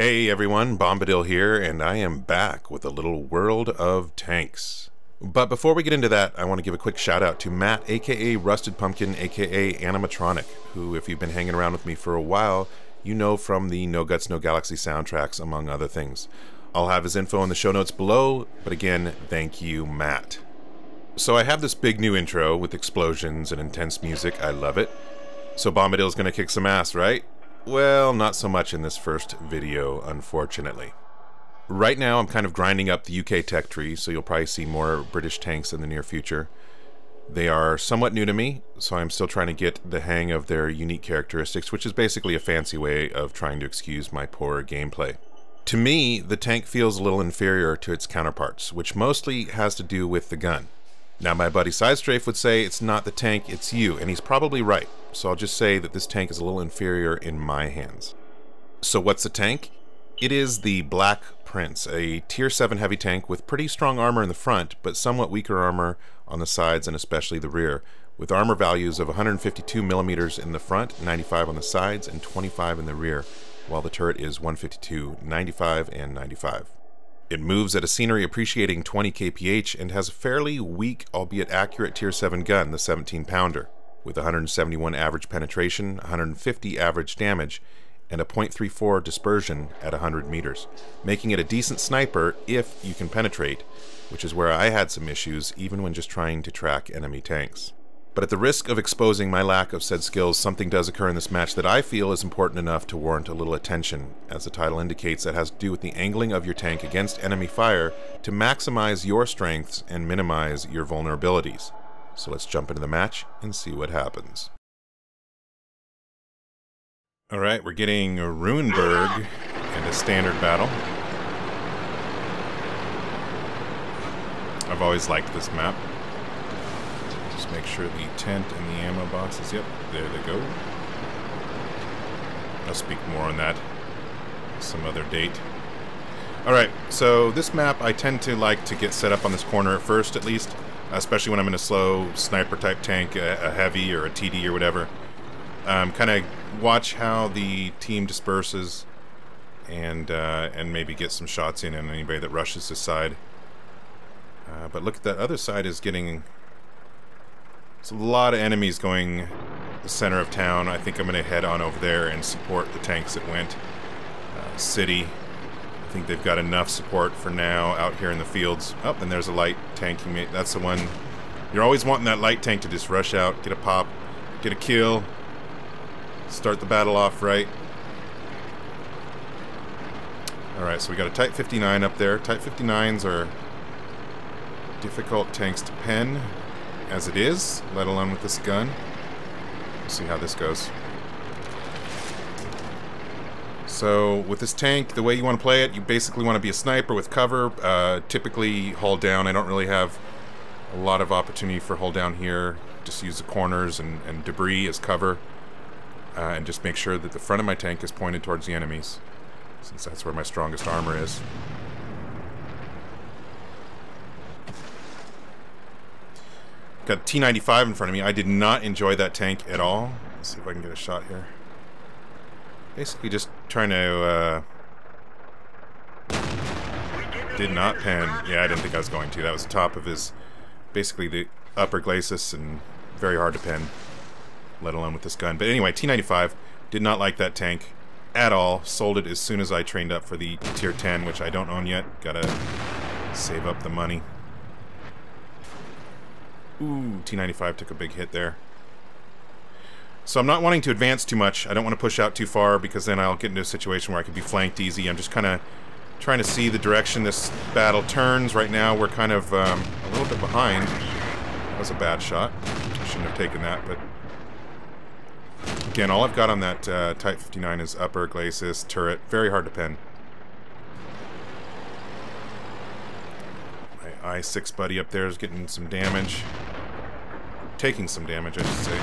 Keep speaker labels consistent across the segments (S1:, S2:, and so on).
S1: Hey everyone, Bombadil here, and I am back with a little World of Tanks. But before we get into that, I want to give a quick shout out to Matt, aka Rusted Pumpkin, aka Animatronic, who, if you've been hanging around with me for a while, you know from the No Guts, No Galaxy soundtracks, among other things. I'll have his info in the show notes below, but again, thank you, Matt. So I have this big new intro with explosions and intense music. I love it. So Bombadil's gonna kick some ass, right? Well, not so much in this first video, unfortunately. Right now, I'm kind of grinding up the UK tech tree, so you'll probably see more British tanks in the near future. They are somewhat new to me, so I'm still trying to get the hang of their unique characteristics, which is basically a fancy way of trying to excuse my poor gameplay. To me, the tank feels a little inferior to its counterparts, which mostly has to do with the gun. Now, my buddy Sidestrafe would say it's not the tank, it's you, and he's probably right. So I'll just say that this tank is a little inferior in my hands. So what's the tank? It is the Black Prince, a tier 7 heavy tank with pretty strong armor in the front, but somewhat weaker armor on the sides and especially the rear, with armor values of 152 millimeters in the front, 95 on the sides, and 25 in the rear, while the turret is 152, 95, and 95. It moves at a scenery appreciating 20 kph and has a fairly weak, albeit accurate tier 7 gun, the 17-pounder, with 171 average penetration, 150 average damage, and a .34 dispersion at 100 meters, making it a decent sniper if you can penetrate, which is where I had some issues even when just trying to track enemy tanks. But at the risk of exposing my lack of said skills, something does occur in this match that I feel is important enough to warrant a little attention. As the title indicates, that has to do with the angling of your tank against enemy fire to maximize your strengths and minimize your vulnerabilities. So let's jump into the match and see what happens. Alright, we're getting Ruinberg in a standard battle. I've always liked this map. Just make sure the tent and the ammo boxes, yep, there they go. I'll speak more on that some other date. Alright, so this map I tend to like to get set up on this corner at first, at least, especially when I'm in a slow sniper type tank, a heavy or a TD or whatever. Kind of watch how the team disperses and maybe get some shots in on anybody that rushes this side. But look at that other side is getting... There's a lot of enemies going the center of town. I think I'm going to head on over there and support the tanks that went. City, I think they've got enough support for now out here in the fields. Oh, and there's a light tank. That's the one. You're always wanting that light tank to just rush out, get a pop, get a kill, start the battle off right. Alright, so we got a Type 59 up there. Type 59s are difficult tanks to pen as it is, let alone with this gun. Let's see how this goes. So with this tank, the way you want to play it, you basically want to be a sniper with cover, typically hold down. I don't really have a lot of opportunity for hold down here. Just use the corners and debris as cover, and just make sure that the front of my tank is pointed towards the enemies, since that's where my strongest armor is. Got T95 in front of me. I did not enjoy that tank at all. Let's see if I can get a shot here. Basically just trying to, did not pen. Yeah, I didn't think I was going to. That was the top of his, basically the upper glacis, and very hard to pen, let alone with this gun. But anyway, T95, did not like that tank at all. Sold it as soon as I trained up for the tier 10, which I don't own yet. Gotta save up the money. Ooh, T95 took a big hit there. So I'm not wanting to advance too much. I don't want to push out too far, because then I'll get into a situation where I could be flanked easy. I'm just kind of trying to see the direction this battle turns. Right now we're kind of a little bit behind. That was a bad shot. I shouldn't have taken that, but... Again, all I've got on that Type 59 is upper glacis, turret. Very hard to pen. My I6 buddy up there is getting some damage. Taking some damage, I should say.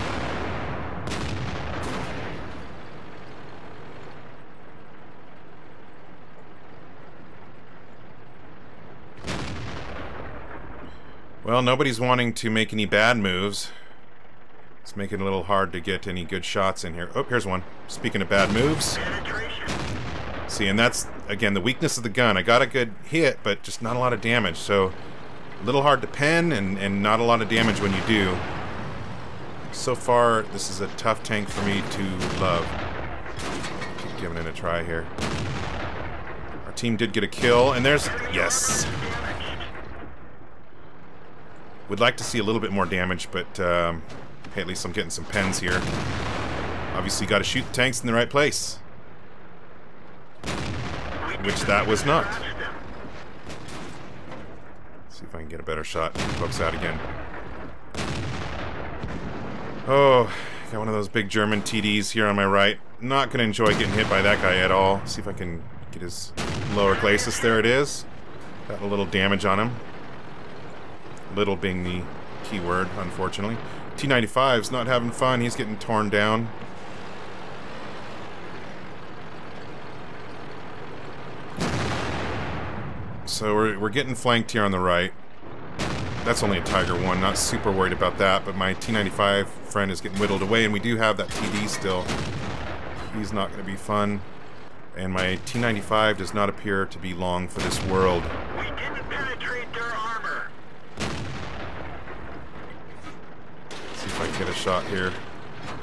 S1: Well, nobody's wanting to make any bad moves. It's making it a little hard to get any good shots in here. Oh, here's one. Speaking of bad moves. See, and that's again, the weakness of the gun. I got a good hit, but just not a lot of damage. So a little hard to pen, and not a lot of damage when you do. So far, this is a tough tank for me to love. Keep giving it a try here. Our team did get a kill, and there's... Yes! Would like to see a little bit more damage, but hey, at least I'm getting some pens here. Obviously, got to shoot the tanks in the right place. Which that was not. Let's see if I can get a better shot. Pokes out again. Oh, got one of those big German TDs here on my right. Not going to enjoy getting hit by that guy at all. See if I can get his lower glacis. There it is. Got a little damage on him. Little being the key word, unfortunately. T95's not having fun. He's getting torn down. So we're getting flanked here on the right. That's only a Tiger 1, not super worried about that, but my T95 friend is getting whittled away, and we do have that TD still. He's not going to be fun. And my T95 does not appear to be long for this world.
S2: We didn't penetrate their armor.
S1: See if I can get a shot here.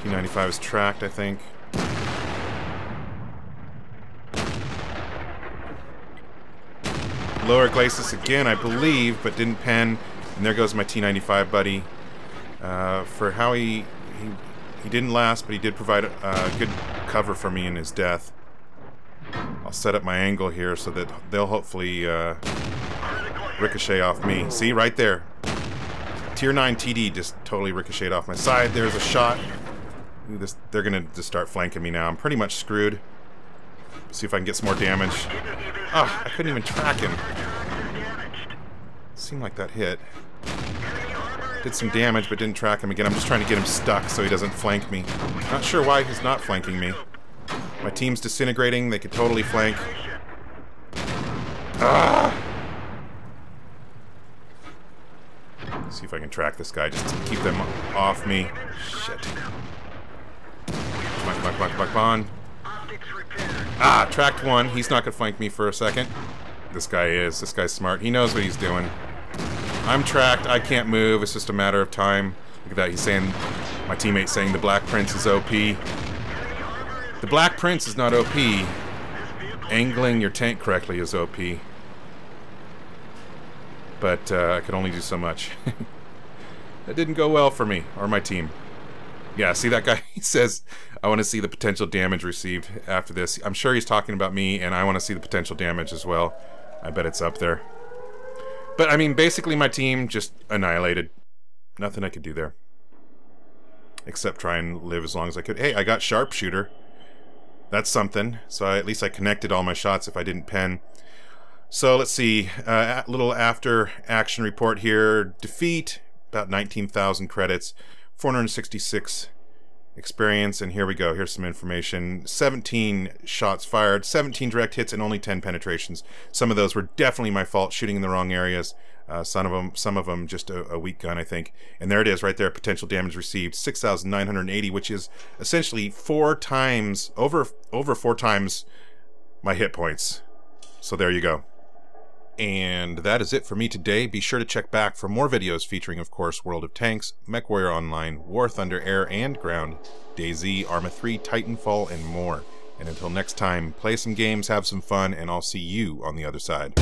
S1: T95 is tracked, I think. Lower glacis again, I believe, but didn't pen. And there goes my T95 buddy. For how he didn't last, but he did provide a good cover for me in his death. I'll set up my angle here so that they'll hopefully ricochet off me. See, right there. Tier 9 TD just totally ricocheted off my side. There's a shot. Ooh, they're going to just start flanking me now. I'm pretty much screwed. See if I can get some more damage. Oh, I couldn't even track him. Seemed like that hit. Did some damage, but didn't track him again. I'm just trying to get him stuck so he doesn't flank me. Not sure why he's not flanking me. My team's disintegrating. They could totally flank. Ah! See if I can track this guy just to keep them off me. Shit. Come on, come on, come on, come on, come on. Ah, tracked one. He's not going to flank me for a second. This guy is. This guy's smart. He knows what he's doing. I'm tracked. I can't move. It's just a matter of time. Look at that. He's saying, my teammate's saying the Black Prince is OP. The Black Prince is not OP. Angling your tank correctly is OP. But I could only do so much. That didn't go well for me or my team. Yeah, see that guy? He says, I want to see the potential damage received after this. I'm sure he's talking about me, and I want to see the potential damage as well. I bet it's up there. But, I mean, basically my team just annihilated. Nothing I could do there. Except try and live as long as I could. Hey, I got Sharpshooter. That's something. So at least I connected all my shots if I didn't pen. So let's see. A little after action report here. Defeat, about 19,000 credits. 466 experience, and here we go. Here's some information. 17 shots fired, 17 direct hits, and only 10 penetrations. Some of those were definitely my fault, shooting in the wrong areas. Some of them just a weak gun, I think. And there it is, right there. Potential damage received 6,980, which is essentially over 4 times my hit points. So there you go. And that is it for me today. Be sure to check back for more videos featuring, of course, World of Tanks, MechWarrior Online, War Thunder Air and Ground, DayZ, Arma 3, Titanfall, and more. And until next time, play some games, have some fun, and I'll see you on the other side.